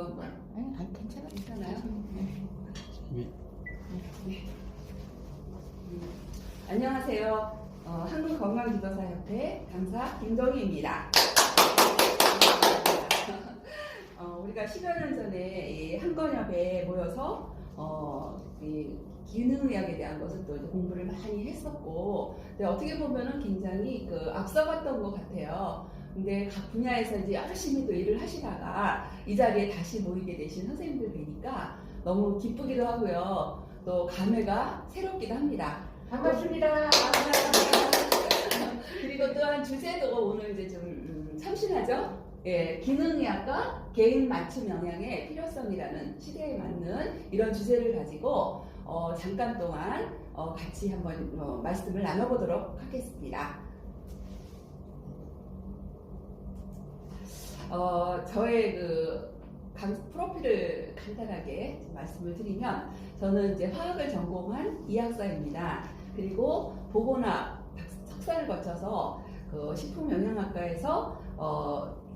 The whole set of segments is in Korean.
보시고 한번. 아니, 괜찮아요. 괜찮아요? 네. 네. 안녕하세요. 한국건강지도사협회 강사 김정희입니다. 우리가 10여 년 전에 이 한건협에 모여서 이 기능의학에 대한 것을 또 이제 공부를 많이 했었고, 근데 어떻게 보면은 굉장히 앞서갔던 것 같아요. 근데 각 분야에서 이제 열심히 또 일을 하시다가 이 자리에 다시 모이게 되신 선생님들 뵈니까 너무 기쁘기도 하고요. 또 감회가 새롭기도 합니다. 반갑습니다. 그리고 또한 주제도 오늘 이제 좀 참신하죠? 예, 기능의학과 개인 맞춤 영양의 필요성이라는 시대에 맞는 이런 주제를 가지고 잠깐 동안 같이 한번 말씀을 나눠보도록 하겠습니다. 저의 프로필을 간단하게 말씀을 드리면, 저는 이제 화학을 전공한 이학사입니다. 그리고 보건학 석사를 거쳐서 식품영양학과에서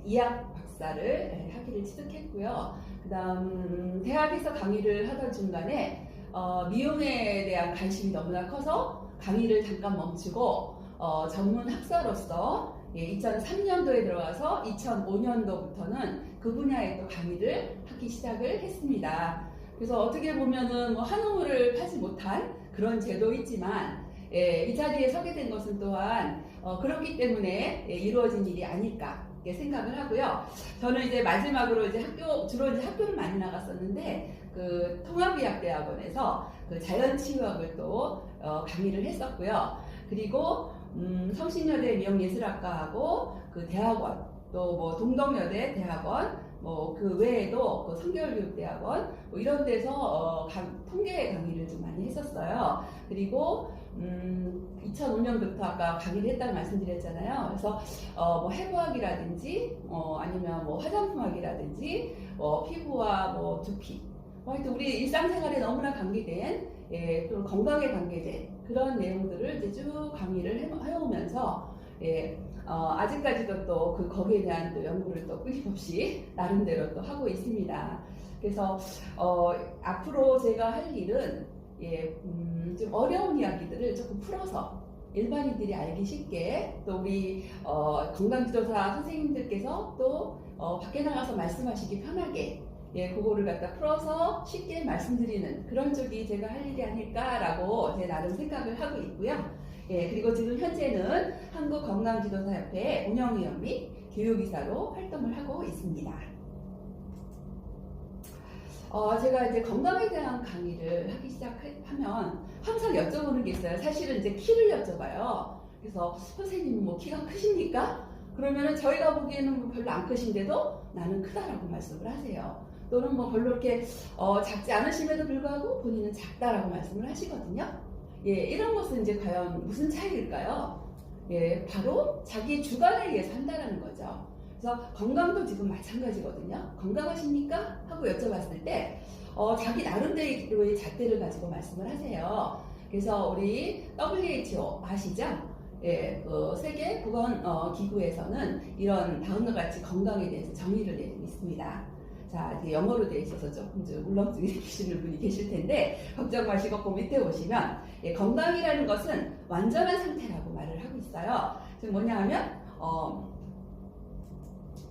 이학 박사를 학위를 취득했고요. 그다음 대학에서 강의를 하던 중간에 미용에 대한 관심이 너무나 커서 강의를 잠깐 멈추고 전문 학사로서 2003년도에 들어와서 2005년도부터는 그 분야에 또 강의를 하기 시작을 했습니다. 그래서 어떻게 보면은 한우물을 파지 못한 그런 제도 있지만, 이 자리에 서게 된 것은 또한 그렇기 때문에 이루어진 일이 아닐까 생각을 하고요. 저는 이제 마지막으로 이제 주로 이제 학교를 많이 나갔었는데, 통합의학대학원에서 자연치유학을 또 강의를 했었고요. 그리고 성신여대 미용예술학과하고 대학원, 또 동덕여대 대학원, 그 외에도 성결교육대학원 이런 데서 통계 강의를 좀 많이 했었어요. 그리고 2005년부터 아까 강의를 했다고 말씀드렸잖아요. 그래서 해부학이라든지 아니면 화장품학이라든지 피부와 두피, 하여튼 우리 일상생활에 너무나 관계된, 또 건강에 관계된 그런 내용들을 이제 쭉 강의를 해오면서, 아직까지도 또 거기에 대한 또 연구를 또 끊임없이 나름대로 또 하고 있습니다. 그래서 앞으로 제가 할 일은 좀 어려운 이야기들을 조금 풀어서 일반인들이 알기 쉽게, 또 우리 건강지도사 선생님들께서 또 밖에 나가서 말씀하시기 편하게 그거를 갖다 풀어서 쉽게 말씀드리는 그런 쪽이 제가 할 일이 아닐까라고 제 나름 생각을 하고 있고요. 그리고 지금 현재는 한국건강지도사협회 운영위원 및 교육이사로 활동을 하고 있습니다. 제가 이제 건강에 대한 강의를 하기 시작하면 항상 여쭤보는 게 있어요. 사실은 이제 키를 여쭤봐요. 그래서 선생님 키가 크십니까? 그러면은 저희가 보기에는 별로 안 크신데도 나는 크다라고 말씀을 하세요. 또는 별로 이렇게 작지 않으심에도 불구하고 본인은 작다라고 말씀을 하시거든요. 이런 것은 이제 과연 무슨 차이일까요? 바로 자기 주관에 의해서 한다라는 거죠. 그래서 건강도 지금 마찬가지거든요. 건강하십니까? 하고 여쭤봤을 때 자기 나름대로의 잣대를 가지고 말씀을 하세요. 그래서 우리 WHO 아시죠? 세계 보건기구에서는 이런 다음과 같이 건강에 대해서 정의를 내리고 있습니다. 자, 이제 영어로 되어 있어서 조금 울렁증이 생기시는 분이 계실 텐데 걱정 마시고 그 밑에 보시면 건강이라는 것은 완전한 상태라고 말을 하고 있어요. 지금 뭐냐 하면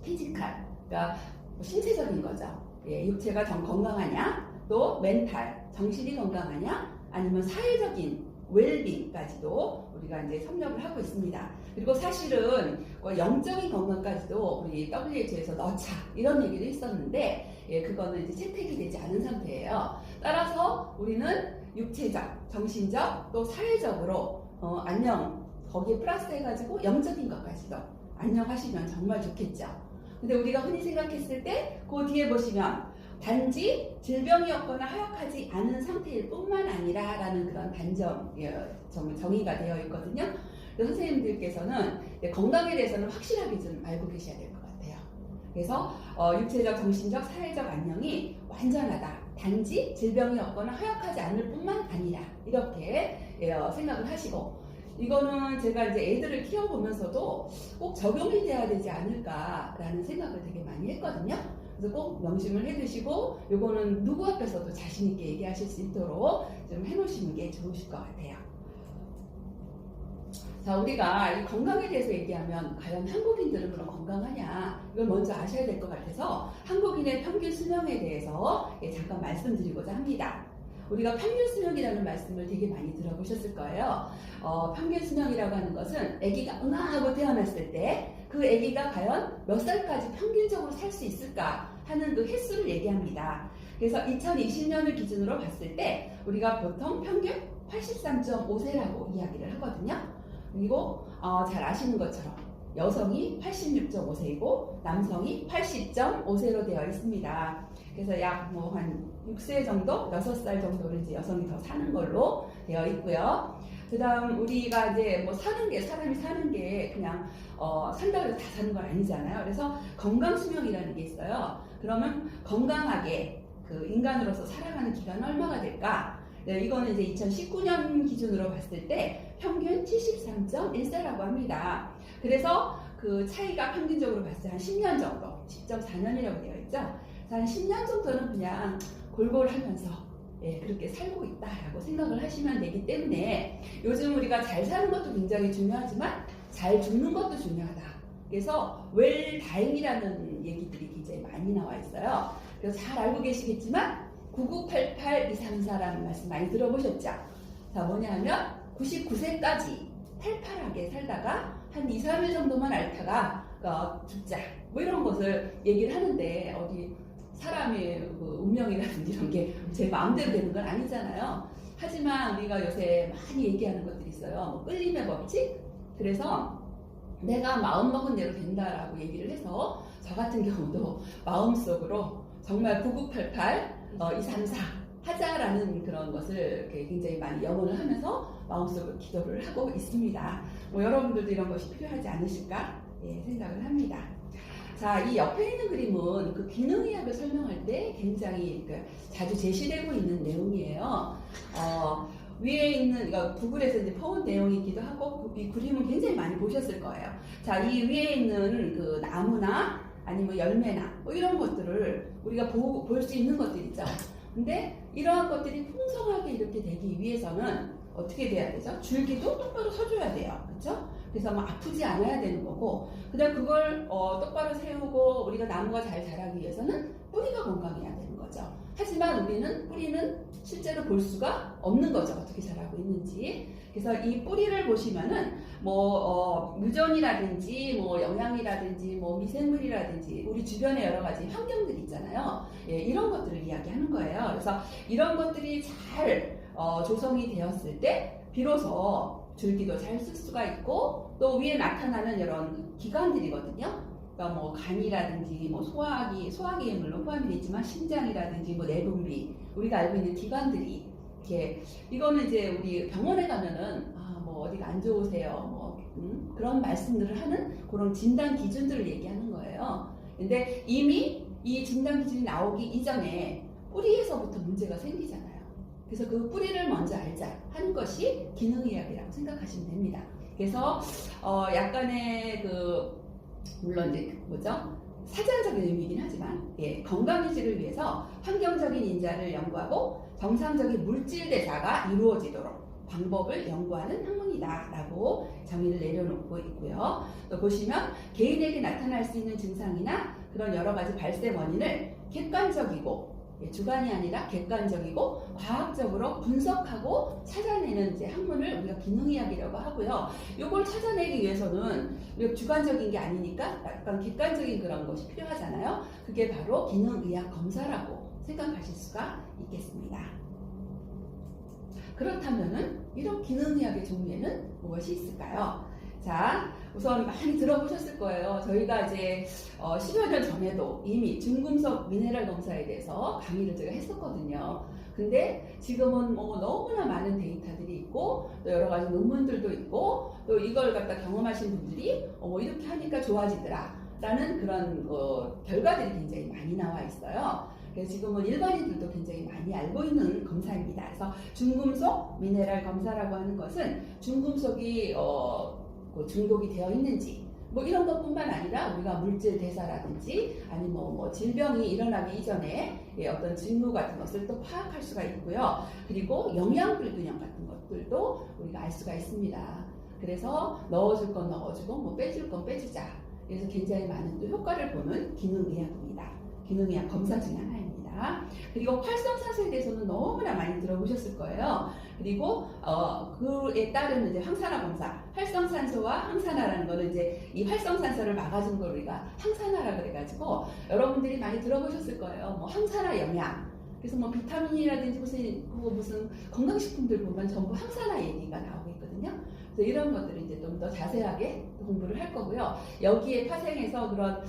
피지컬, 그러니까 신체적인 거죠. 육체가 건강하냐, 또 멘탈, 정신이 건강하냐, 아니면 사회적인 웰빙까지도 우리가 이제 섭렵을 하고 있습니다. 그리고 사실은 영적인 건강까지도 우리 WHO에서 넣자 이런 얘기도 있었는데, 그거는 이제 채택이 되지 않은 상태예요. 따라서 우리는 육체적, 정신적, 또 사회적으로 안녕, 거기에 플러스 해가지고 영적인 것까지도 안녕하시면 정말 좋겠죠. 근데 우리가 흔히 생각했을 때 그 뒤에 보시면 단지 질병이 없거나 하약하지 않은 상태일 뿐만 아니라 라는 그런 정의가 되어 있거든요. 선생님들께서는 건강에 대해서는 확실하게 좀 알고 계셔야 될 것 같아요. 그래서 육체적, 정신적, 사회적 안녕이 완전하다. 단지 질병이 없거나 하약하지 않을 뿐만 아니라 이렇게 생각을 하시고, 이거는 제가 이제 애들을 키워보면서도 꼭 적용이 돼야 되지 않을까라는 생각을 되게 많이 했거든요. 그래서 꼭 명심을 해두시고 요거는 누구 앞에서도 자신 있게 얘기하실 수 있도록 좀 해놓으시는 게 좋으실 것 같아요. 자, 우리가 이 건강에 대해서 얘기하면 과연 한국인들은 그럼 건강하냐? 이걸 먼저 아셔야 될 것 같아서 한국인의 평균 수명에 대해서 잠깐 말씀드리고자 합니다. 우리가 평균 수명이라는 말씀을 되게 많이 들어보셨을 거예요. 평균 수명이라고 하는 것은 아기가 응아하고 태어났을 때 그 아기가 과연 몇 살까지 평균적으로 살 수 있을까 하는 그 횟수를 얘기합니다. 그래서 2020년을 기준으로 봤을 때 우리가 보통 평균 83.5세라고 이야기를 하거든요. 그리고 잘 아시는 것처럼 여성이 86.5세이고 남성이 80.5세로 되어 있습니다. 그래서 약 뭐 한 6세 정도, 6살 정도를 이제 여성이 더 사는 걸로 되어 있고요. 그 다음 우리가 이제 뭐 사람이 사는 게 그냥 산다고 해서 다 사는 건 아니잖아요. 그래서 건강수명이라는 게 있어요. 그러면 건강하게 그 인간으로서 살아가는 기간은 얼마가 될까? 네, 이거는 이제 2019년 기준으로 봤을 때 평균 73.1세라고 합니다. 그래서 그 차이가 평균적으로 봤을 때 한 10년 정도, 10.4년이라고 되어 있죠. 한 10년 정도는 그냥 골골 하면서 그렇게 살고 있다라고 생각을 하시면 되기 때문에 요즘 우리가 잘 사는 것도 굉장히 중요하지만 잘 죽는 것도 중요하다. 그래서 웰다잉이라는 얘기들이 굉장히 많이 나와 있어요. 그래서 잘 알고 계시겠지만 9988-234라는 말씀 많이 들어보셨죠? 자, 뭐냐 하면 99세까지 팔팔하게 살다가 한 2, 3일 정도만 앓다가 죽자 뭐 이런 것을 얘기를 하는데 어디 사람의 그 운명이라든지 이런 게 제 마음대로 되는 건 아니잖아요. 하지만 우리가 요새 많이 얘기하는 것들이 있어요. 뭐 끌림의 법칙? 그래서 내가 마음먹은 대로 된다라고 얘기를 해서 저 같은 경우도 마음속으로 정말 9988 234 하자라는 그런 것을 굉장히 많이 염원을 하면서 마음속으로 기도를 하고 있습니다. 뭐 여러분들도 이런 것이 필요하지 않으실까 생각을 합니다. 자, 이 옆에 있는 그림은 그 기능의학을 설명할 때 굉장히 자주 제시되고 있는 내용이에요. 위에 있는, 구글에서 이제 퍼온 내용이기도 하고, 이 그림은 굉장히 많이 보셨을 거예요. 자, 이 위에 있는 그 나무나 아니면 열매나 뭐 이런 것들을 우리가 볼 수 있는 것들 있죠. 근데 이러한 것들이 풍성하게 이렇게 되기 위해서는 어떻게 돼야 되죠? 줄기도 똑바로 서줘야 돼요. 그렇죠? 그래서 뭐 아프지 않아야 되는 거고, 그다음 그걸 똑바로 세우고 우리가 나무가 잘 자라기 위해서는 뿌리가 건강해야 되는 거죠. 하지만 우리는 뿌리는 실제로 볼 수가 없는 거죠. 어떻게 자라고 있는지. 그래서 이 뿌리를 보시면은 뭐 유전이라든지 뭐 영양이라든지 뭐 미생물이라든지 우리 주변에 여러 가지 환경들이 있잖아요. 이런 것들을 이야기하는 거예요. 그래서 이런 것들이 잘 조성이 되었을 때 비로소 줄기도 잘 쓸 수가 있고 또 위에 나타나는 이런 기관들이거든요. 그러니까 뭐 간이라든지 뭐 소화기에 물론 포함이 되어 있지만 심장이라든지 뭐 내분비 우리가 알고 있는 기관들이 이렇게 이거는 이제 우리 병원에 가면은 뭐 어디가 안 좋으세요 뭐 그런 말씀들을 하는 그런 진단 기준들을 얘기하는 거예요. 근데 이미 이 진단 기준이 나오기 이전에 뿌리에서부터 문제가 생기잖아요. 그래서 그 뿌리를 먼저 알자 하는 것이 기능의학이라고 생각하시면 됩니다. 그래서 약간의 물론 이제 사전적인 의미이긴 하지만 건강 유지를 위해서 환경적인 인자를 연구하고 정상적인 물질 대사가 이루어지도록 방법을 연구하는 학문이다라고 정의를 내려놓고 있고요. 또 보시면 개인에게 나타날 수 있는 증상이나 그런 여러 가지 발생 원인을 객관적이고 주관이 아니라 객관적이고 과학적으로 분석하고 찾아내는 이제 학문을 우리가 기능의학이라고 하고요. 이걸 찾아내기 위해서는 주관적인 게 아니니까 약간 객관적인 그런 것이 필요하잖아요. 그게 바로 기능의학 검사라고 생각하실 수가 있겠습니다. 그렇다면은 이런 기능의학의 종류에는 무엇이 있을까요? 자, 우선 많이 들어보셨을 거예요. 저희가 이제 10여 년 전에도 이미 중금속 미네랄 검사에 대해서 강의를 제가 했었거든요. 근데 지금은 뭐 너무나 많은 데이터들이 있고 또 여러 가지 논문들도 있고 또 이걸 갖다 경험하신 분들이 이렇게 하니까 좋아지더라 라는 그런 결과들이 굉장히 많이 나와 있어요. 그래서 지금은 일반인들도 굉장히 많이 알고 있는 검사입니다. 그래서 중금속 미네랄 검사라고 하는 것은 중금속이 중독이 되어 있는지 뭐 이런 것뿐만 아니라 우리가 물질 대사라든지 아니면 뭐 질병이 일어나기 이전에 어떤 징후 같은 것을 또 파악할 수가 있고요. 그리고 영양 불균형 같은 것들도 우리가 알 수가 있습니다. 그래서 넣어줄 건 넣어주고 뭐 빼줄 건 빼주자. 그래서 굉장히 많은 또 효과를 보는 기능의학입니다. 기능의학 검사 중에 하나입니다. 그리고 활성산소에 대해서는 너무나 많이 들어보셨을 거예요. 그리고 그에 따른 이제 항산화 검사, 활성산소와 항산화라는 거는 이제 이 활성산소를 막아주는 걸 우리가 항산화라 그래가지고 여러분들이 많이 들어보셨을 거예요. 뭐 항산화 영양. 그래서 뭐 비타민이라든지 무슨 건강식품들 보면 전부 항산화 얘기가 나오고 있거든요. 그래서 이런 것들을 이제 좀 더 자세하게 공부를 할 거고요. 여기에 파생해서 그런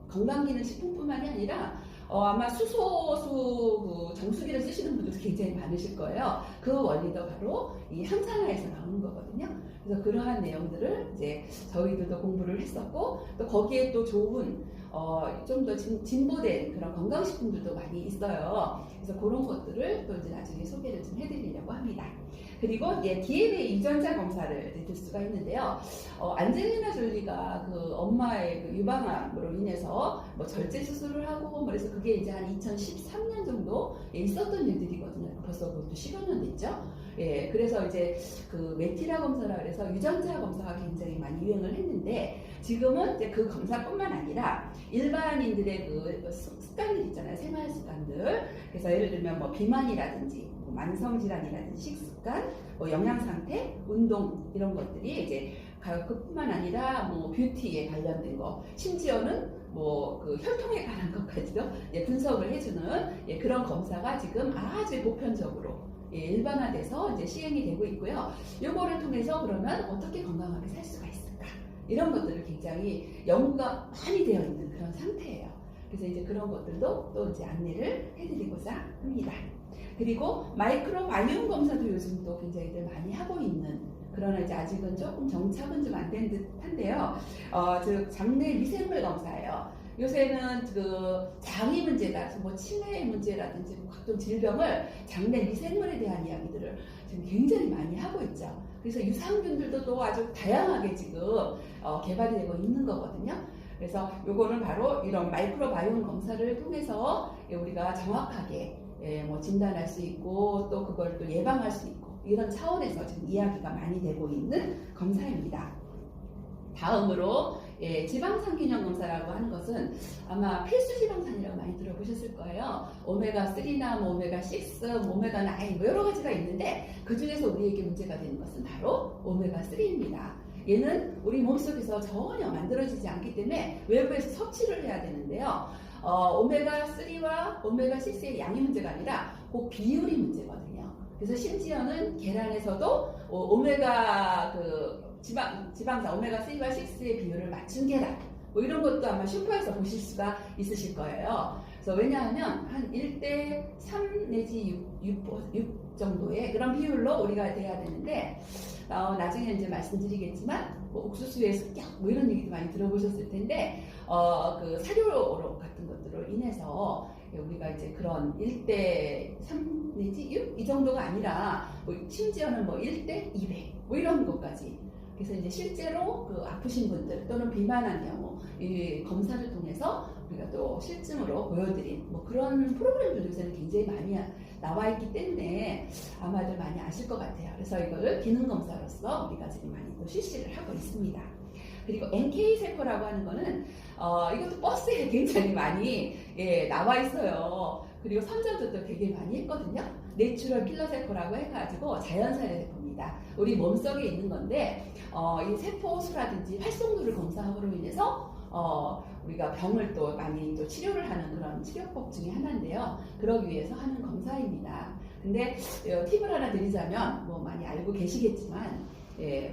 건강기능식품뿐만이 아니라 아마 수소수 정수기를 쓰시는 분들도 굉장히 많으실 거예요. 그 원리도 바로 이 항산화에서 나오는 거거든요. 그래서 그러한 내용들을 이제 저희들도 공부를 했었고 또 거기에 또 좋은 좀 더 진보된 그런 건강식품들도 많이 있어요. 그래서 그런 것들을 또 이제 나중에 소개를 좀 해드리려고 합니다. 그리고 DNA 유전자 검사를 될 수가 있는데요. 안젤리나 졸리가 그 엄마의 그 유방암으로 인해서 뭐 절제 수술을 하고 그래서 그게 이제 한 2013년 정도 있었던 일들이거든요. 벌써 그것도 10여 년 됐죠. 그래서 이제 그 메티라 검사라 그래서 유전자 검사가 굉장히 많이 유행을 했는데 지금은 이제 그 검사뿐만 아니라 일반인들의 그 습관들 있잖아요. 생활 습관들. 그래서 예를 들면 뭐 비만이라든지 뭐 만성질환이라든지 식습관, 뭐 영양 상태, 운동 이런 것들이 이제 그뿐만 아니라 뭐 뷰티에 관련된 거, 심지어는 뭐 그 혈통에 관한 것까지도 분석을 해주는 그런 검사가 지금 아주 보편적으로 일반화돼서 이제 시행이 되고 있고요. 요거를 통해서 그러면 어떻게 건강하게 살 수가 있을까? 이런 것들을 굉장히 연구가 많이 되어 있는 그런 상태예요. 그래서 이제 그런 것들도 또 이제 안내를 해드리고자 합니다. 그리고 마이크로바이옴 검사도 요즘 또 굉장히들 많이 하고 있는 그러나 이제 아직은 조금 정착은 좀 안 된 듯한데요. 즉 장내 미생물 검사예요. 요새는 그 장이 문제다, 뭐 치매 문제라든지 각종 질병을 장내 미생물에 대한 이야기들을 지금 굉장히 많이 하고 있죠. 그래서 유산균들도 또 아주 다양하게 지금 개발이 되고 있는 거거든요. 그래서 요거는 바로 이런 마이크로바이옴 검사를 통해서 우리가 정확하게 뭐 진단할 수 있고 또 그걸 또 예방할 수 있고 이런 차원에서 지금 이야기가 많이 되고 있는 검사입니다. 다음으로 지방산 균형 검사라고 하는 것은 아마 필수 지방산이라고 많이 들어보셨을 거예요. 오메가3나 뭐 오메가6, 뭐 오메가9 뭐 여러 가지가 있는데 그 중에서 우리에게 문제가 되는 것은 바로 오메가3입니다. 얘는 우리 몸속에서 전혀 만들어지지 않기 때문에 외부에서 섭취를 해야 되는데요. 오메가3와 오메가6의 양이 문제가 아니라 그 비율이 문제거든요. 그래서 심지어는 계란에서도 오메가 지방산 오메가3와 6의 비율을 맞춘 계란 뭐 이런 것도 아마 슈퍼에서 보실 수가 있으실 거예요. 그래서 왜냐하면 한 1대3 내지 6 정도의 그런 비율로 우리가 돼야 되는데 나중에 이제 말씀드리겠지만 뭐 옥수수의 습격 뭐 이런 얘기도 많이 들어보셨을 텐데 그 사료 같은 것들로 인해서 우리가 이제 그런 1대3 내지 6 이 정도가 아니라 뭐 심지어는 뭐 1대200 뭐 이런 것까지. 그래서 이제 실제로 그 아프신 분들 또는 비만한 경우 이 검사를 통해서 우리가 또 실증으로 보여드린 뭐 그런 프로그램들도 요새는 굉장히 많이 나와 있기 때문에 아마들 많이 아실 것 같아요. 그래서 이걸 기능 검사로서 우리가 지금 많이 또 실시를 하고 있습니다. 그리고 NK 세포라고 하는 거는 이것도 버스에 굉장히 많이 나와 있어요. 그리고 선전도 되게 많이 했거든요. 내추럴 킬러 세포라고 해가지고 자연사의 세포입니다. 우리 몸속에 있는 건데 이 세포수라든지 활성도를 검사함으로 인해서 우리가 병을 또 많이 또 치료를 하는 그런 치료법 중에 하나인데요. 그러기 위해서 하는 검사입니다. 근데 팁을 하나 드리자면 뭐 많이 알고 계시겠지만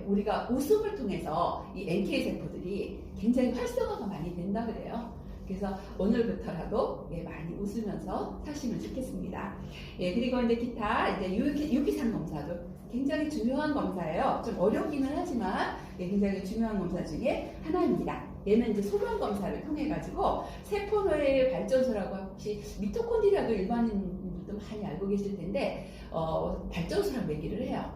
우리가 웃음을 통해서 이 NK 세포들이 굉장히 활성화가 많이 된다 그래요. 그래서 오늘부터라도 많이 웃으면서 사시면 좋겠습니다. 그리고 이제 기타 이제 유기산 검사도 굉장히 중요한 검사예요. 좀 어렵기는 하지만 굉장히 중요한 검사 중에 하나입니다. 얘는 이제 소변 검사를 통해 가지고 세포의 발전소라고 혹시 미토콘드리아도 일반인들도 많이 알고 계실 텐데 발전소라고 얘기를 해요.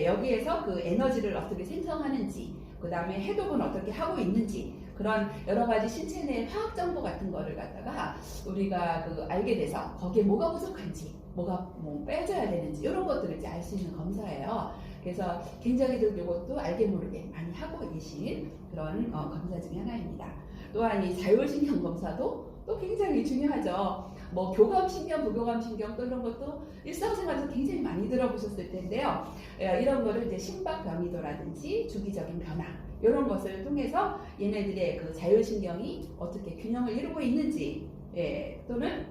여기에서 그 에너지를 어떻게 생성하는지 그 다음에 해독은 어떻게 하고 있는지, 그런 여러 가지 신체 내 화학 정보 같은 거를 갖다가 우리가 그 알게 돼서 거기에 뭐가 부족한지, 뭐가 뭐 빼줘야 되는지 이런 것들을 이제 알 수 있는 검사예요. 그래서 굉장히들 이것도 알게 모르게 많이 하고 계신 그런 검사 중에 하나입니다. 또한 이 자율신경 검사도 또 굉장히 중요하죠. 뭐 교감신경, 부교감신경 또 이런 것도 일상생활에서 굉장히 많이 들어보셨을 텐데요. 이런 거를 이제 심박변이도라든지 주기적인 변화 이런 것을 통해서 얘네들의 그 자율신경이 어떻게 균형을 이루고 있는지, 또는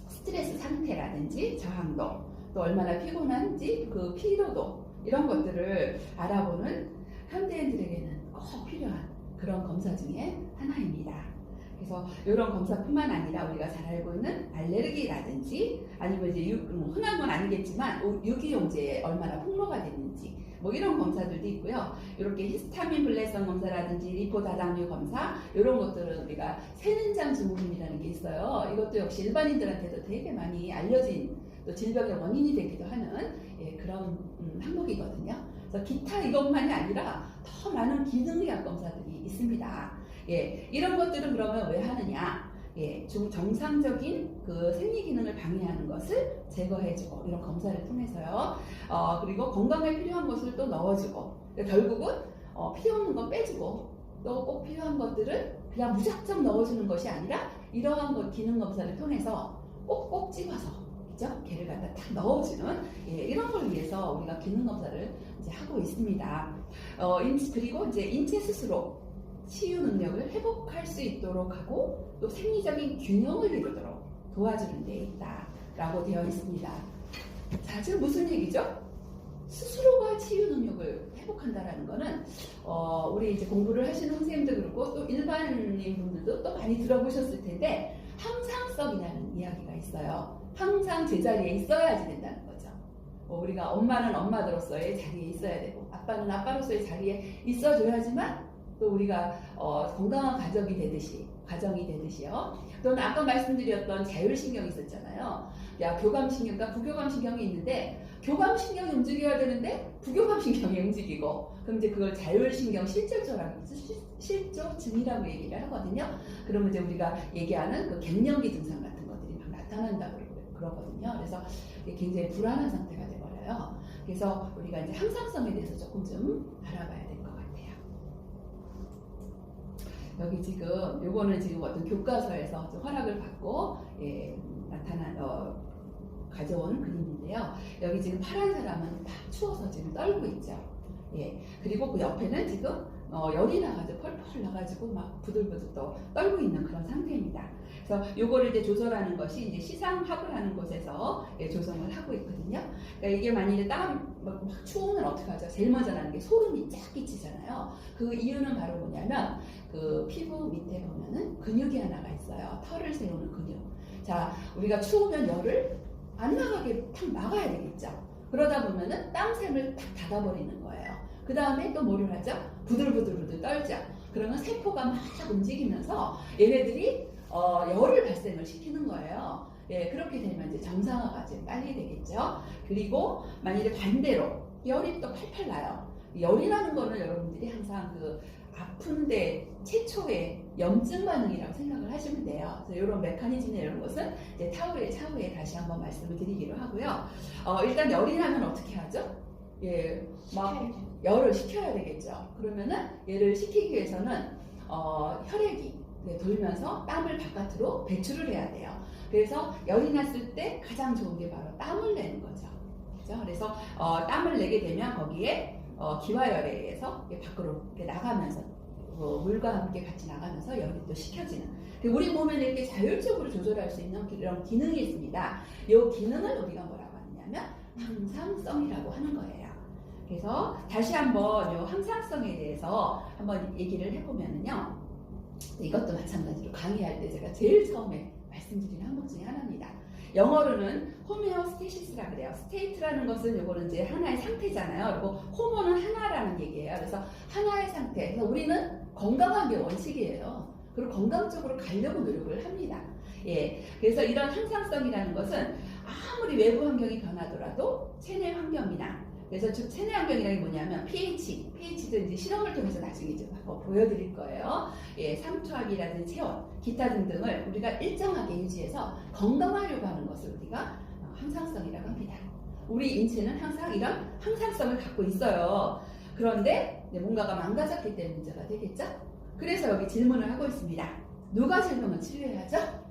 스트레스 상태라든지 저항도, 또 얼마나 피곤한지 그 피로도, 이런 것들을 알아보는 현대인들에게는 꼭 필요한 그런 검사 중에 하나입니다. 그래서 이런 검사뿐만 아니라 우리가 잘 알고 있는 알레르기라든지 아니면 이제 흔한 건 아니겠지만 유기용제에 얼마나 폭로가 됐는지 뭐 이런 검사들도 있고요. 이렇게 히스타민 블레성 검사라든지 리포 다당류 검사 이런 것들은 우리가 세는장 증후군이라는 게 있어요. 이것도 역시 일반인들한테도 되게 많이 알려진 또 질병의 원인이 되기도 하는 그런 항목이거든요. 그래서 기타 이것만이 아니라 더 많은 기능의학 검사들이 있습니다. 이런 것들은 그러면 왜 하느냐? 정상적인 그 생리 기능을 방해하는 것을 제거해주고 이런 검사를 통해서요. 그리고 건강에 필요한 것을 또 넣어주고, 결국은 필요 없는 건 빼주고, 또 꼭 필요한 것들을 그냥 무작정 넣어주는 것이 아니라 이러한 기능 검사를 통해서 꼭꼭 집어서 그죠? 걔를 갖다 딱 넣어주는 이런 걸 위해서 우리가 기능 검사를 이제 하고 있습니다. 그리고 이제 인체 스스로 치유 능력을 회복할 수 있도록 하고 또 생리적인 균형을 이루도록 도와주는 데 있다라고 되어 있습니다. 자, 지금 무슨 얘기죠? 스스로가 치유 능력을 회복한다라는 거는 우리 이제 공부를 하시는 선생님도 그렇고 또 일반인 분들도 또 많이 들어보셨을 텐데 항상성이라는 이야기가 있어요. 항상 제자리에 있어야지 된다는 거죠. 우리가 엄마는 엄마로서의 자리에 있어야 되고 아빠는 아빠로서의 자리에 있어줘야지만 또 우리가 건강한 가정이 되듯이요. 또는 아까 말씀드렸던 자율신경이 있었잖아요. 교감신경과 부교감신경이 있는데 교감신경이 움직여야 되는데 부교감신경이 움직이고, 그럼 이제 그걸 자율신경 실조증이라고 얘기를 하거든요. 그러면 이제 우리가 얘기하는 그 갱년기 증상 같은 것들이 막 나타난다고 그러거든요. 그래서 굉장히 불안한 상태가 돼버려요. 그래서 우리가 이제 항상성에 대해서 조금 좀 알아봐야 될 것 같아요. 여기 지금 요거는 지금 어떤 교과서에서 좀 허락을 받고 가져온 그림인데요. 여기 지금 파란 사람은 막 추워서 지금 떨고 있죠. 그리고 그 옆에는 지금 열이 나가지고 펄펄 나가지고 막 부들부들 또 떨고 있는 그런 상태입니다. 그래서 요거를 이제 조절하는 것이 이제 시상학을 하는 곳에서 조성을 하고 있거든요. 그러니까 이게 만일에 막 추우면 어떻게 하죠? 제일 먼저 나는 게 소름이 쫙 끼치잖아요. 그 이유는 바로 뭐냐면 그 피부 밑에 보면은 근육이 하나가 있어요. 털을 세우는 근육. 자, 우리가 추우면 열을 안 나가게 탁 막아야 되겠죠. 그러다 보면은 땀샘을 탁 닫아버리는 거예요. 그 다음에 또 뭐를 하죠? 부들부들 떨죠. 그러면 세포가 막 움직이면서 얘네들이 열을 발생을 시키는 거예요. 그렇게 되면 이제 정상화가 좀 빨리 되겠죠. 그리고 만일에 반대로 열이 또 팔팔 나요. 열이 나는 거는 여러분들이 항상 그 아픈데 최초의 염증 반응이라고 생각을 하시면 돼요. 그래서 이런 메커니즘이나 이런 것은 이제 차후에 다시 한번 말씀을 드리기로 하고요. 일단 열이 나면 어떻게 하죠? 막 열을 식혀야 되겠죠. 그러면은 얘를 식히기 위해서는 혈액이 돌면서 땀을 바깥으로 배출을 해야 돼요. 그래서 열이 났을 때 가장 좋은 게 바로 땀을 내는 거죠. 그렇죠? 그래서 땀을 내게 되면 거기에 기화열에 의해서 밖으로 나가면서 물과 함께 같이 나가면서 열이 또 식혀지는, 우리 몸에는 이렇게 자율적으로 조절할 수 있는 이런 기능이 있습니다. 이 기능을 우리가 뭐라고 하느냐면 항상성이라고 하는 거예요. 그래서 다시 한번 이 항상성에 대해서 한번 얘기를 해보면요, 이것도 마찬가지로 강의할 때 제가 제일 처음에 말씀드린 항목 중에 하나입니다. 영어로는 호메오스테시스라 그래요. 스테이트라는 것은 요거는 이제 하나의 상태잖아요. 그리고 호모는 하나라는 얘기예요. 그래서 하나의 상태. 그래서 우리는 건강한 게 원칙이에요. 그리고 건강 쪽으로 가려고 노력을 합니다. 그래서 이런 항상성이라는 것은 아무리 외부 환경이 변하더라도 체내 환경이나 그래서 즉 체내환경이라는 게 뭐냐면 pH도 이제 실험을 통해서 나중에 이제 보여드릴 거예요. 예, 삼투압이라든지 체온, 기타 등등을 우리가 일정하게 유지해서 건강하려고 하는 것을 우리가 항상성이라고 합니다. 우리 인체는 항상 이런 항상성을 갖고 있어요. 그런데 뭔가가 망가졌기 때문에 문제가 되겠죠? 그래서 여기 질문을 하고 있습니다. 누가 질병을 치료해야죠?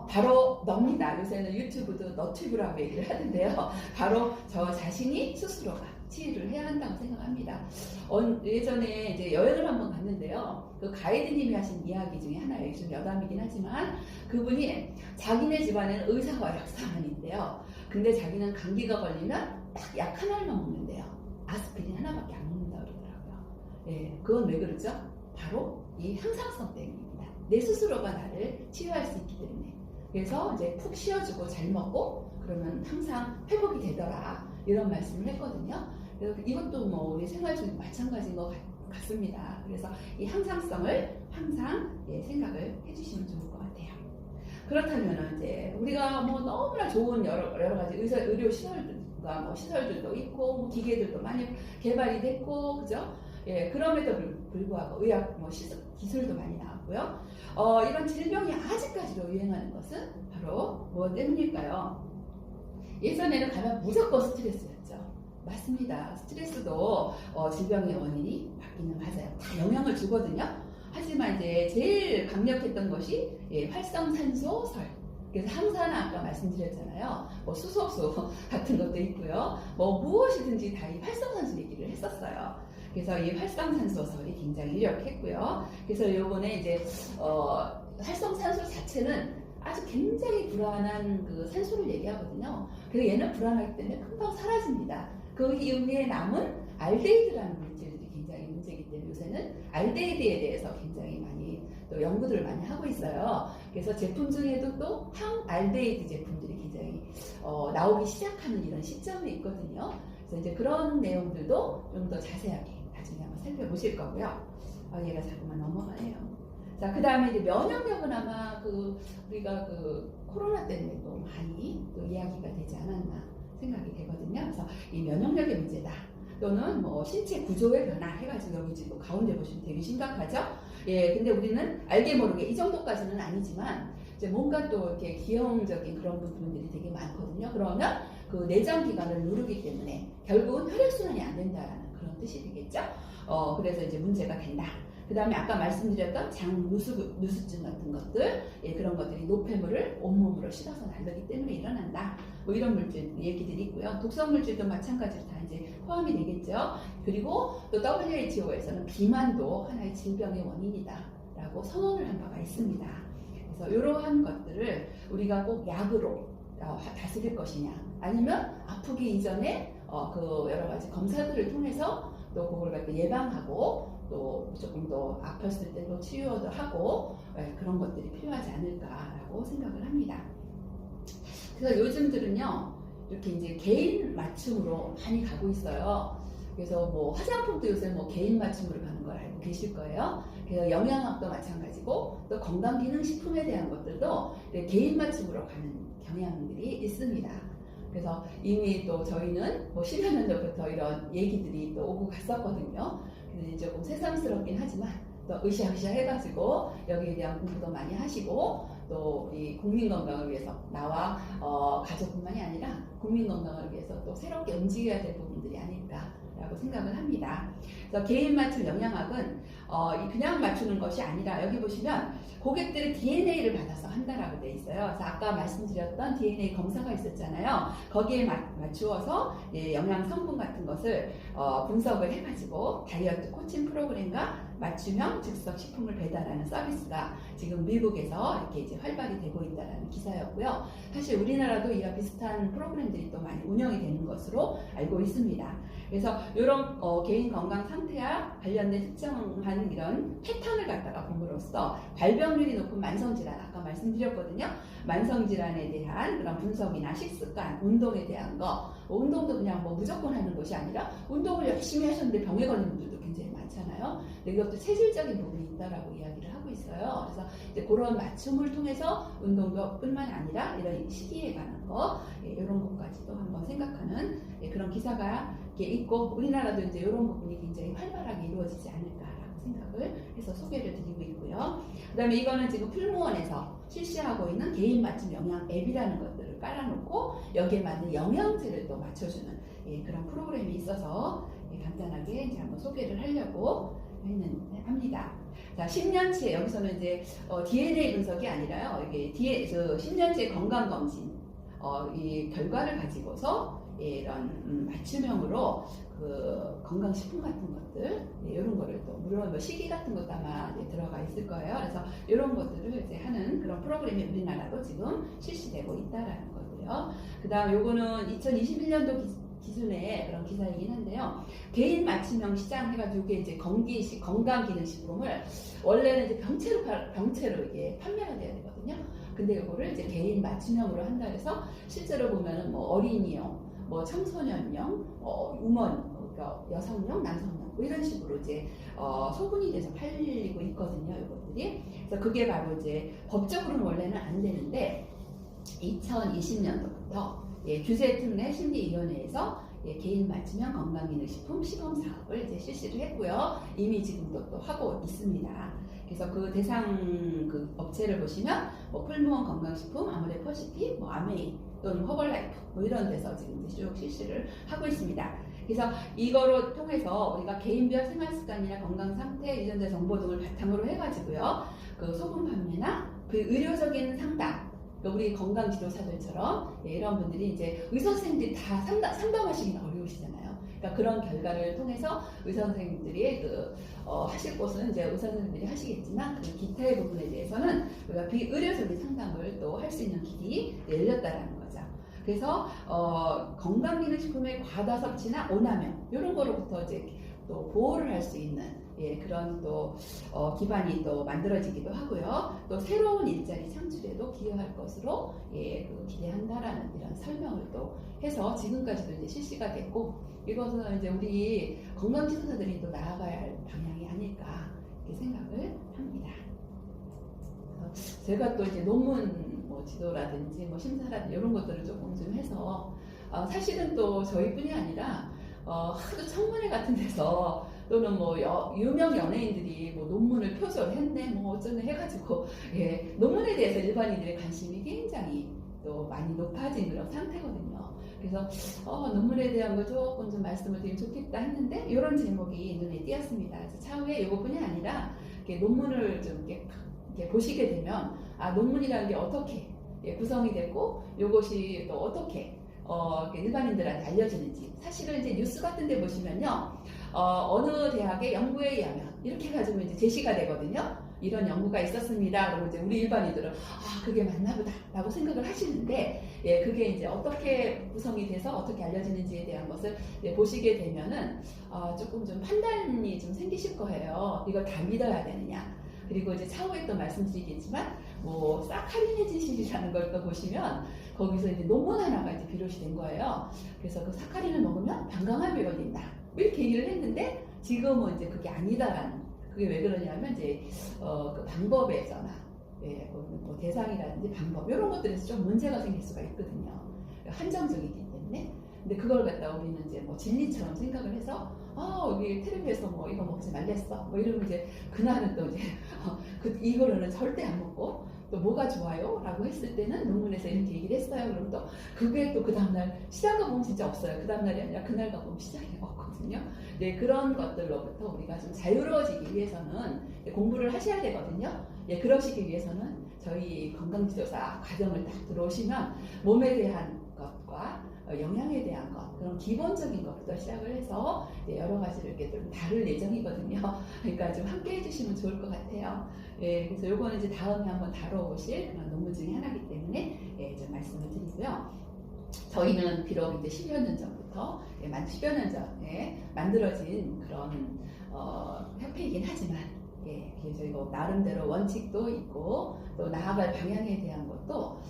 바로 너입니다. 요새는 유튜브도 너튜브라고 얘기를 하는데요. 바로 저 자신이 스스로가 치유를 해야 한다고 생각합니다. 예전에 이제 여행을 한번 갔는데요. 그 가이드님이 하신 이야기 중에 하나예요. 좀 여담이긴 하지만 그분이 자기네 집안에는 의사와 약사만인데요. 근데 자기는 감기가 걸리면 딱 약 하나만 먹는데요. 아스피린 하나밖에 안 먹는다고 그러더라고요. 예, 그건 왜 그러죠? 바로 이 항상성 때문입니다. 내 스스로가 나를 치유할 수 있기 때문에. 그래서 이제 푹 쉬어주고 잘 먹고 그러면 항상 회복이 되더라. 이런 말씀을 했거든요. 그래서 이것도 뭐 우리 생활 중에 마찬가지인 것 같습니다. 그래서 이 항상성을 항상 생각을 해주시면 좋을 것 같아요. 그렇다면 이제 우리가 뭐 너무나 좋은 여러 가지 의료 시설들과 뭐 시설들도 있고 뭐 기계들도 많이 개발이 됐고 그죠? 예, 그럼에도 불구하고 의학 뭐 기술도 많이 나왔고요. 이런 질병이 아직까지도 유행하는 것은 바로 무엇 때문일까요? 예전에는 가면 무조건 스트레스였죠. 맞습니다. 스트레스도 질병의 원인이 맞기는 맞아요. 다 영향을 주거든요. 하지만 이제 제일 강력했던 것이 활성산소설. 그래서 항산화 아까 말씀드렸잖아요. 뭐 수소수 같은 것도 있고요. 뭐 무엇이든지 다 이 활성산소 얘기를 했었어요. 그래서 이 활성산소설이 굉장히 유력했고요. 그래서 요번에 이제 활성산소 자체는 아주 굉장히 불안한 그 산소를 얘기하거든요. 그래서 얘는 불안하기 때문에 금방 사라집니다. 그 이후에 남은 알데히드라는 물질들이 굉장히 문제이기 때문에 요새는 알데히드에 대해서 굉장히 많이 또 연구들을 많이 하고 있어요. 그래서 제품 중에도 또 항알데히드 제품들이 굉장히 나오기 시작하는 이런 시점이 있거든요. 그래서 이제 그런 내용들도 좀 더 자세하게 나중에 한번 살펴보실 거고요. 얘가 자꾸만 넘어가네요. 자, 그 다음에 이제 면역력은 아마 우리가 코로나 때문에 또 많이 또 이야기가 되지 않았나 생각이 되거든요. 그래서 이 면역력의 문제다. 또는 뭐 신체 구조의 변화 해가지고 여기 지금 가운데 보시면 되게 심각하죠? 예, 근데 우리는 알게 모르게 이 정도까지는 아니지만 이제 뭔가 또 이렇게 기형적인 그런 부분들이 되게 많거든요. 그러면 그 내장 기관을 누르기 때문에 결국은 혈액순환이 안 된다라는 그런 뜻이 되겠죠? 그래서 이제 문제가 된다. 그 다음에 아까 말씀드렸던 장 누수증 같은 것들, 그런 것들이 노폐물을 온몸으로 씹어서 나르기 때문에 일어난다. 뭐 이런 물질 얘기들이 있고요. 독성 물질도 마찬가지로 다 이제 포함이 되겠죠. 그리고 또 WHO에서는 비만도 하나의 질병의 원인이다라고 선언을 한 바가 있습니다. 그래서 이러한 것들을 우리가 꼭 약으로 다스릴 것이냐, 아니면 아프기 이전에 여러 가지 검사들을 통해서 또 그걸 갖다 예방하고 또 조금 더 아팠을 때도 치유도 하고 그런 것들이 필요하지 않을까라고 생각을 합니다. 그래서 요즘들은요 이렇게 이제 개인 맞춤으로 많이 가고 있어요. 그래서 뭐 화장품도 요새 뭐 개인 맞춤으로 가는 걸 알고 계실 거예요. 그래서 영양학도 마찬가지고 또 건강기능식품에 대한 것들도 개인 맞춤으로 가는 경향들이 있습니다. 그래서 이미 또 저희는 뭐 10여 년 전부터 이런 얘기들이 또 오고 갔었거든요. 근데 조금 새삼스럽긴 하지만 또 으쌰으쌰 해가지고 여기에 대한 공부도 많이 하시고 또 이 국민 건강을 위해서 나와 가족뿐만이 아니라 국민 건강을 위해서 또 새롭게 움직여야 될 부분들이 아닐까라고 생각을 합니다. 그래서 개인 맞춤 영양학은 그냥 맞추는 것이 아니라 여기 보시면 고객들의 DNA를 받아서 한다라고 돼 있어요. 그래서 아까 말씀드렸던 DNA 검사가 있었잖아요. 거기에 맞추어서 영양 성분 같은 것을 분석을 해가지고 다이어트 코칭 프로그램과 맞춤형 즉석 식품을 배달하는 서비스가 지금 미국에서 이렇게 이제 활발히 되고 있다는 기사였고요. 사실 우리나라도 이와 비슷한 프로그램들이 또 많이 운영이 되는 것으로 알고 있습니다. 그래서 이런 개인 건강 상태와 관련된 특정한 이런 패턴을 갖다가 봄으로써 발병률이 높은 만성질환, 아까 말씀드렸거든요. 만성질환에 대한 그런 분석이나 식습관, 운동에 대한 거, 운동도 그냥 뭐 무조건 하는 것이 아니라 운동을 열심히 하셨는데 병에 걸린 분들도 굉장히 많잖아요. 근데 이것도 체질적인 부분이 있다라고 이야기를 하고 있어요. 그래서 이제 그런 맞춤을 통해서 운동뿐만 아니라 이런 시기에 관한 거, 이런 것까지도 한번 생각하는 그런 기사가 있고, 우리나라도 이제 이런 부분이 굉장히 활발하게 이루어지지 않을까라고 생각을 해서 소개를 드리고 있고요. 그다음에 이거는 지금 풀무원에서 실시하고 있는 개인 맞춤 영양 앱이라는 것들을 깔아놓고 여기에 맞는 영양제를 또 맞춰주는 그런 프로그램이 있어서 간단하게 이제 한번 소개를 하려고 합니다. 자, 10년치에 여기서는 이제 DNA 분석이 아니라요. 이게 10년치의 건강 검진 이 결과를 가지고서 이런 맞춤형으로 그 건강식품 같은 것들 이런 거를 또 물론 뭐 시기 같은 것도 아마 들어가 있을 거예요. 그래서 이런 것들을 이제 하는 그런 프로그램이 우리나라도 지금 실시되고 있다라는 거고요. 그다음 요거는 2021년도 기준의 그런 기사이긴 한데요. 개인 맞춤형 시장 해가지고 이게 이제 건강기능식품을 원래는 이제 병채로 이게 판매가 돼야 되거든요. 근데 이거를 이제 개인 맞춤형으로 한다 해서 실제로 보면은 뭐 어린이용, 뭐 청소년용, 우먼, 그러니까 여성용, 남성용 뭐 이런 식으로 이제 소분이 돼서 팔리고 있거든요. 이것들이. 그래서 그게 바로 이제 법적으로는 원래는 안 되는데 2020년도부터 규제특례 심리위원회에서 개인 맞춤형 건강기능식품 시범 사업을 이제 실시를 했고요. 이미 지금도 또 하고 있습니다. 그래서 그 대상 그 업체를 보시면 뭐 풀무원 건강식품, 아모레 퍼시피, 뭐 아메이 또는 허벌라이프 뭐 이런 데서 지금 이제 쭉 실시를 하고 있습니다. 그래서 이거로 통해서 우리가 개인별 생활습관이나 건강 상태, 유전자 정보 등을 바탕으로 해가지고요. 그 소분 판매나 그 의료적인 상담, 우리 건강 지도사들처럼 이런 분들이 이제 의사 선생님들이 다 상담하시기는 어려우시잖아요. 그러니까 그런 결과를 통해서 의사 선생님들이 하실 곳은 이제 의사 선생님들이 하시겠지만 그 기타의 부분에 대해서는 우리가 비의료적인 상담을 또 할 수 있는 길이 열렸다라는 거죠. 그래서 건강기능식품의 과다 섭취나 오남용 이런 거로부터 이제 또 보호를 할 수 있는 그런 또 기반이 또 만들어지기도 하고요. 또 새로운 일자리 창출에도 기여할 것으로 그 기대한다라는 이런 설명을 또 해서 지금까지도 이제 실시가 됐고 이것은 이제 우리 건강지도사들이 또 나아가야 할 방향이 아닐까 이렇게 생각을 합니다. 제가 또 이제 논문 뭐 지도라든지 뭐 심사라든지 이런 것들을 조금 좀 해서 사실은 또 저희뿐이 아니라 하도 청문회 같은 데서 또는 뭐 유명 연예인들이 뭐 논문을 표절했네 뭐 어쩌네 해가지고 논문에 대해서 일반인들의 관심이 굉장히 또 많이 높아진 그런 상태거든요. 그래서 논문에 대한 걸 조금 좀 말씀을 드리면 좋겠다 했는데 이런 제목이 눈에 띄었습니다. 그래서 차후에 이것뿐이 아니라 논문을 좀 이렇게 보시게 되면 논문이라는 게 어떻게 구성이 되고 이것이 또 어떻게 일반인들한테 알려지는지 사실은 이제 뉴스 같은 데 보시면요 어느 대학의 연구에 의하면 이렇게 해가지고 이제 제시가 되거든요. 이런 연구가 있었습니다. 그러면 이제 우리 일반인들은 그게 맞나 보다 라고 생각을 하시는데 그게 이제 어떻게 구성이 돼서 어떻게 알려지는지에 대한 것을 보시게 되면은 조금 좀 판단이 좀 생기실 거예요. 이걸 다 믿어야 되느냐. 그리고 이제 차후에 또 말씀드리겠지만 뭐 사카리네진실이라는 걸 또 보시면 거기서 이제 논문 하나가 이제 비롯이 된 거예요. 그래서 그 사카린을 먹으면 방광암이 걸린다. 이렇게 얘기를 했는데 지금은 이제 그게 아니다라는. 그게 왜 그러냐면 이제 그 방법에서나 뭐 대상이라든지 방법 이런 것들에서 좀 문제가 생길 수가 있거든요. 한정적이기 때문에. 근데 그걸 갖다 우리는 이제 뭐 진리처럼 생각을 해서 여기 텔레비에서 뭐 이거 먹지 말랬어. 뭐 이러면 이제 그날은 또 이제 이거로는 절대 안 먹고 또 뭐가 좋아요? 라고 했을 때는 논문에서 이렇게 얘기를 했어요. 그럼 또 그게 또 그 다음날 시장 가보면 진짜 없어요. 그 다음날이 아니라 그날 가보면 시장에 없거든요. 네, 그런 것들로부터 우리가 좀 자유로워지기 위해서는 공부를 하셔야 되거든요. 그러시기 위해서는 저희 건강지도사 과정을 딱 들어오시면 몸에 대한 것과 영양에 대한 것, 그런 기본적인 것부터 시작을 해서 여러 가지를 이렇게 좀 다룰 예정이거든요. 그러니까 좀 함께 해주시면 좋을 것 같아요. 그래서 요거는 이제 다음에 한번 다뤄보실 그런 논문 중에 하나이기 때문에 좀 말씀을 드리고요. 저희는 비록 이제 10여 년 전부터 10여 년 전에 만들어진 그런 협회이긴 하지만 저희가 나름대로 원칙도 있고 또 나아갈 방향에 대한 것도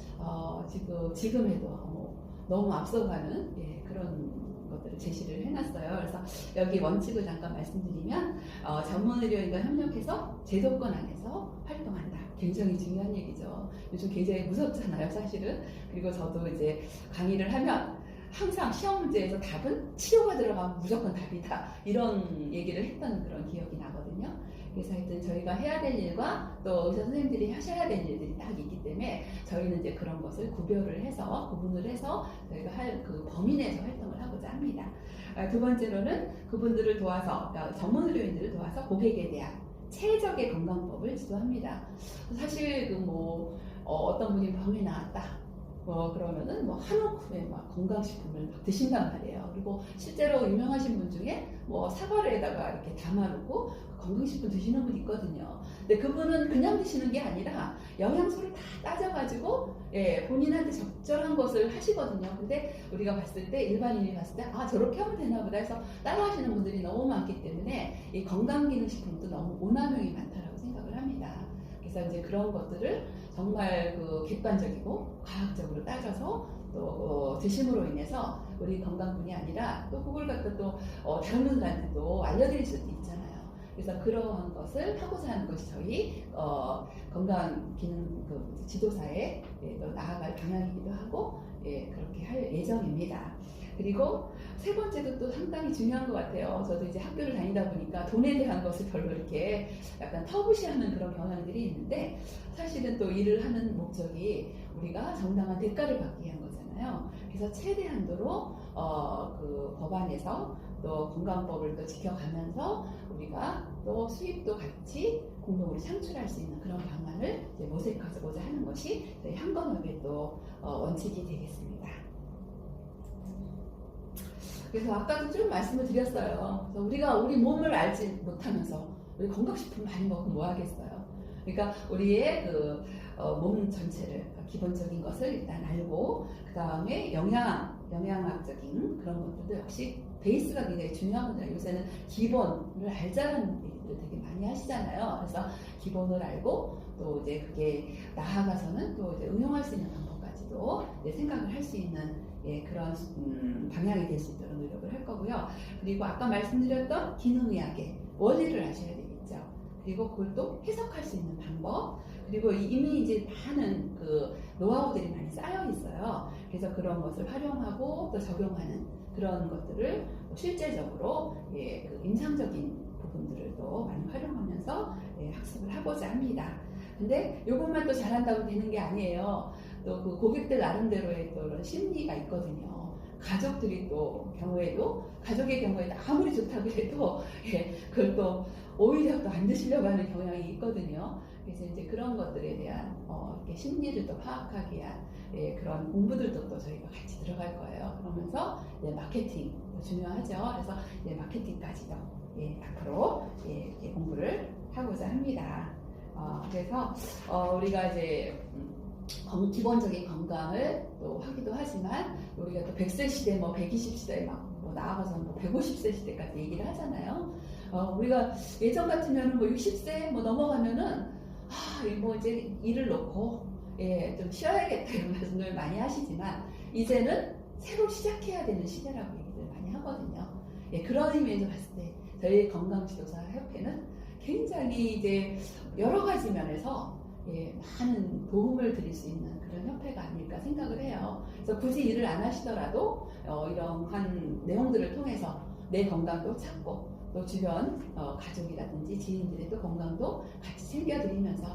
지금에도 너무 앞서가는 그런 것들 것들을 제시를 해놨어요. 그래서 여기 원칙을 잠깐 말씀드리면 전문 의료인과 협력해서 제도권 안에서 활동한다. 굉장히 중요한 얘기죠. 요즘 굉장히 무섭잖아요, 사실은. 그리고 저도 이제 강의를 하면 항상 시험 문제에서 답은 치료가 들어가면 무조건 답이다. 이런 얘기를 했던 그런 기억이 나거든요. 그래서 하여튼 저희가 해야 될 일과 또 의사 선생님들이 하셔야 될 일들이 딱 있기 때문에 저희는 이제 그런 것을 구분을 해서 저희가 할 그 범위 내에서 활동을 하고자 합니다. 두 번째로는 그분들을 도와서, 그러니까 전문 의료인들을 도와서 고객에 대한 최적의 건강법을 지도합니다. 사실 어떤 분이 병이 나왔다. 그러면은 한우쿠에 막 건강식품을 막 드신단 말이에요. 그리고 실제로 유명하신 분 중에 사과류에다가 이렇게 담아놓고 건강식품 드시는 분 있거든요. 근데 그분은 그냥 드시는 게 아니라 영양소를 다 따져가지고 본인한테 적절한 것을 하시거든요. 근데 우리가 봤을 때 일반인이 봤을 때 저렇게 하면 되나 보다 해서 따라하시는 분들이 너무 많기 때문에 이 건강기능식품도 너무 오남용이 많다라고 생각을 합니다. 그래서 이제 그런 것들을 정말 객관적이고 과학적으로 따져서 또 드심으로 인해서 우리 건강뿐이 아니라 또 그걸 갖다 또 다른 분들한테도 알려드릴 수도 있잖아요. 그래서 그러한 것을 하고자 하는 것이 저희 건강기능 지도사의 또 나아갈 방향이기도 하고 그렇게 할 예정입니다. 그리고 세 번째도 또 상당히 중요한 것 같아요. 저도 이제 학교를 다니다 보니까 돈에 대한 것을 별로 이렇게 약간 터부시하는 그런 경향들이 있는데 사실은 또 일을 하는 목적이 우리가 정당한 대가를 받기 위한 거잖아요. 그래서 최대한도로 그 법안에서 또 건강법을 또 지켜가면서 우리가 또 수입도 같이 공동으로 창출할 수 있는 그런 방안을 이제 모색하고자 하는 것이 저희 한건업의 또 원칙이 되겠습니다. 그래서 아까도 좀 말씀을 드렸어요. 그래서 우리가 우리 몸을 알지 못하면서 우리 건강식품 많이 먹으면 뭐 하겠어요. 그러니까 우리의 몸 전체를 기본적인 것을 일단 알고 그 다음에 영양학적인 그런 것들도 역시 베이스가 굉장히 중요하거든요. 요새는 기본을 알자는 얘기를 되게 많이 하시잖아요. 그래서 기본을 알고 또 이제 그게 나아가서는 또 이제 응용할 수 있는 방법까지도 이제 생각을 할 수 있는 그런 방향이 될 수 있도록 노력을 할 거고요. 그리고 아까 말씀드렸던 기능의학의 원리를 아셔야 되겠죠. 그리고 그걸 또 해석할 수 있는 방법, 그리고 이미 이제 많은 노하우들이 많이 쌓여 있어요. 그래서 그런 것을 활용하고 또 적용하는 그런 것들을 실제적으로 임상적인 부분들을 또 많이 활용하면서 학습을 하고자 합니다. 근데 이것만 또 잘한다고 되는 게 아니에요. 또 그 고객들 나름대로의 또 그런 심리가 있거든요. 가족들이 또 가족의 경우에도 아무리 좋다고 해도 그걸 또 오히려 또 안 드시려고 하는 경향이 있거든요. 그래서 이제 그런 것들에 대한 이렇게 심리를 또 파악하기 위한 그런 공부들도 또 저희가 같이 들어갈 거예요. 그러면서 마케팅 중요하죠. 그래서 마케팅까지도 앞으로 공부를 하고자 합니다. 그래서 우리가 이제 기본적인 건강을 또 하기도 하지만 우리가 또 100세 시대, 120세 나아가서 150세 시대까지 얘기를 하잖아요. 우리가 예전 같으면 60세 넘어가면은 이제 일을 놓고 좀 쉬어야겠다 이런 말씀을 많이 하시지만 이제는 새로 시작해야 되는 시대라고 얘기를 많이 하거든요. 그런 의미에서 봤을 때 저희 건강지도사협회는 굉장히 이제 여러 가지 면에서 많은 도움을 드릴 수 있는 그런 협회가 아닐까 생각을 해요. 그래서 굳이 일을 안 하시더라도 이러한 내용들을 통해서 내 건강도 찾고 또 주변 가족이라든지 지인들의 또 건강도 같이 챙겨드리면서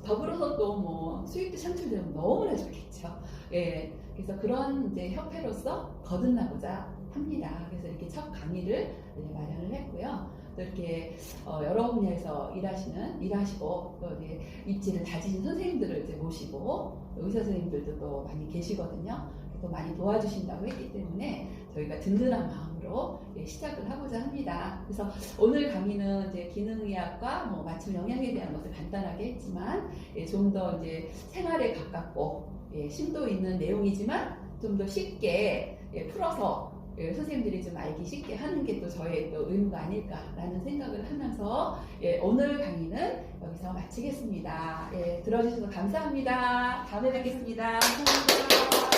더불어서 또 수익도 창출되면 너무나 좋겠죠. 그래서 그런 이제 협회로서 거듭나고자 합니다. 그래서 이렇게 첫 강의를 마련을 했고요. 또 이렇게 여러 분야에서 일하시고 또 이제 입지를 다지신 선생님들을 이제 모시고 의사 선생님들도 또 많이 계시거든요. 또 많이 도와주신다고 했기 때문에 저희가 든든한 마음으로 시작을 하고자 합니다. 그래서 오늘 강의는 이제 기능의학과 맞춤 영양에 대한 것을 간단하게 했지만 좀 더 이제 생활에 가깝고 심도 있는 내용이지만 좀 더 쉽게 풀어서 선생님들이 좀 알기 쉽게 하는 게 또 저의 또 의무가 아닐까라는 생각을 하면서 오늘 강의는 여기서 마치겠습니다. 들어주셔서 감사합니다. 다음에 뵙겠습니다. 감사합니다.